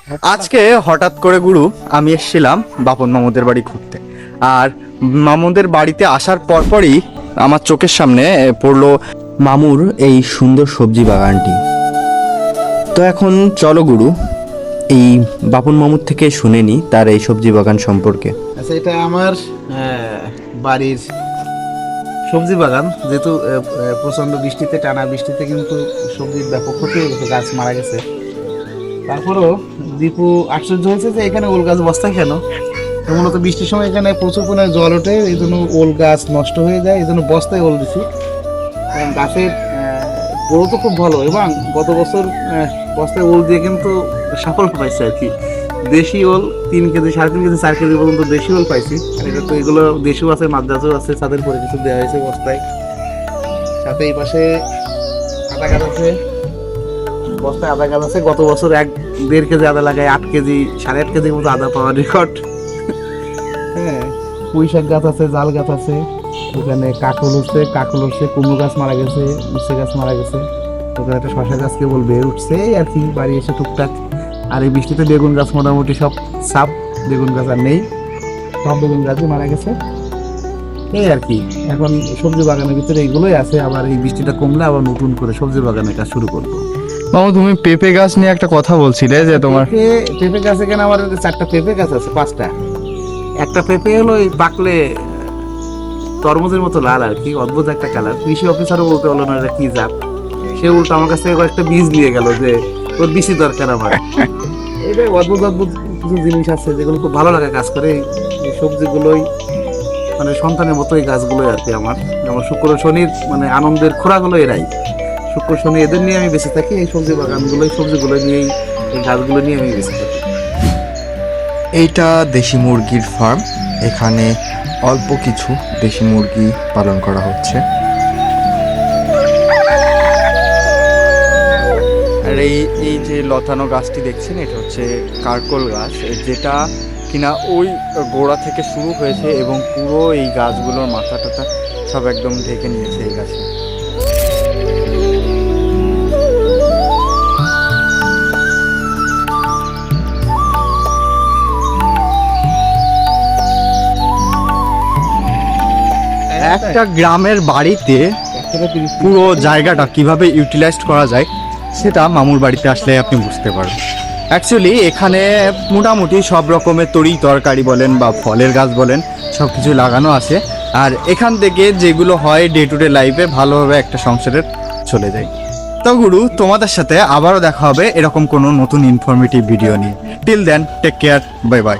আজকে হঠাৎ করে গুরু আমি এসেছিলাম বাপন মামুদের বাড়ি ঘুরতে। আর মামুদের বাড়িতে আসার পরপরই আমার চোখের সামনে পড়লো মামুর এই সুন্দর সবজি বাগানটি। তো এখন চলো গুরু এই বাপন মামুর থেকে শুনে নি তার এই সবজি বাগান সম্পর্কে। আচ্ছা, এটা আমার বাড়ির সবজি বাগান। যেহেতু প্রচন্ড বৃষ্টিতে, টানা বৃষ্টিতে কিন্তু সবজির ব্যাপক ক্ষতি হয়ে গেছে, গাছ মারা গেছে। তারপরেও দীপু আশ্চর্য হয়েছে যে এখানে ওল গাছ বস্তায় কেন। তো মূলত বৃষ্টির সময় এখানে প্রচুর পরিমাণে জল ওঠে, এই জন্য ওল গাছ নষ্ট হয়ে যায়, এই জন্য বস্তায় ওল দিছি। কারণ গাছের গ্রোথ তো খুব ভালো, এবং গত বছর বস্তায় ওল দিয়ে কিন্তু সাফল্য পাইছে আর কি। দেশি ওল 3 কেজি, 3.5 কেজি, 4 কেজি পর্যন্ত দেশি ওল পাইছি। আর এটা তো এগুলো দেশিও আছে, মাদ্রাজও আছে, তাদের পরে কিছু দেওয়া হয়েছে বস্তায়। সাথে এই পাশে আদা গাছ আছে, বস্তায় আদা গাছ আছে। গত বছর 1.5 কেজি আদা লাগায় 8 কেজি, 8.5 কেজির মতো আদা পাওয়ার রেকর্ড। হ্যাঁ, পুঁই শাক গাছ আছে, জাল গাছ আছে, ওখানে কাকল হচ্ছে, কুমড়ো গাছ মারা গেছে, উচ্ছে গাছ মারা গেছে, ওখানে একটা শশা গাছ কেবল বের উঠছে এই আর কি, বাড়ি এসে টুকটাক। আর এই বৃষ্টিতে বেগুন গাছ মোটামুটি সব সাপ, বেগুন গাছ আর নেই, সব বেগুন গাছই মারা গেছে এই আর কি। এখন সবজি বাগানের ভিতরে এইগুলোই আছে, আবার এই বৃষ্টিটা কমলে আবার নতুন করে সবজি বাগানের কাজ শুরু করবো। মামু তুমি পেঁপে গাছ নিয়ে একটা কথা বলছিলে যে তোমার পেঁপে গাছ, এখানে আমার 4টা পেঁপে গাছ আছে, 5টা। একটা পেঁপে হলো এই পাকলে তরমুজের মতো লাল আর কি, অদ্ভুত একটা কালার। কৃষি অফিসারও বলতে পারলো না এটা কি জাত। সে উল্টো আমার কাছ থেকে কয়েকটা বীজ নিয়ে গেল যে তোর বেশি দরকার আমার। এটা অদ্ভুত অদ্ভুত কিছু জিনিস আছে যেগুলো খুব ভালো লাগে কাজ করে। এই সবজিগুলোই মানে সন্তানের মতো এই গাছগুলোই আর কি আমার। যেমন শুক্র শনির মানে আনন্দের খোরাগুলো এরাই, শুক্র শনি এদের নিয়ে আমি বেঁচে থাকি। এই সবজি বাগানগুলোই, সবজিগুলো নিয়েই, এই গাছগুলো নিয়ে আমি বেঁচে থাকি। এইটা দেশি মুরগির ফার্ম। এখানে অল্প কিছু দেশি মুরগি পালন করা হচ্ছে। আর এই যে লতানো গাছটি দেখছেন, এটা হচ্ছে কারকোল গাছ, যেটা কিনা ওই গোড়া থেকে শুরু হয়েছে এবং পুরো এই গাছগুলোর মাথা টাথা সব একদম ঢেকে নিয়েছে এই গাছে। একটা গ্রামের বাড়িতে পুরো জায়গাটা কিভাবে ইউটিলাইজড করা যায় সেটা মামুর বাড়িতে আসলে আপনি বুঝতে পারবেন। অ্যাকচুয়ালি এখানে মোটামুটি সব রকমের তরি তরকারি বলেন বা ফলের গাছ বলেন সব কিছু লাগানো আছে। আর এখান থেকে যেগুলো হয় ডে টু ডে লাইফে ভালোভাবে একটা সংসারের চলে যায়। তো গুরু, তোমাদের সাথে আবারও দেখা হবে এরকম কোনো নতুন ইনফরমেটিভ ভিডিও নিয়ে। Till then, take care, bye by.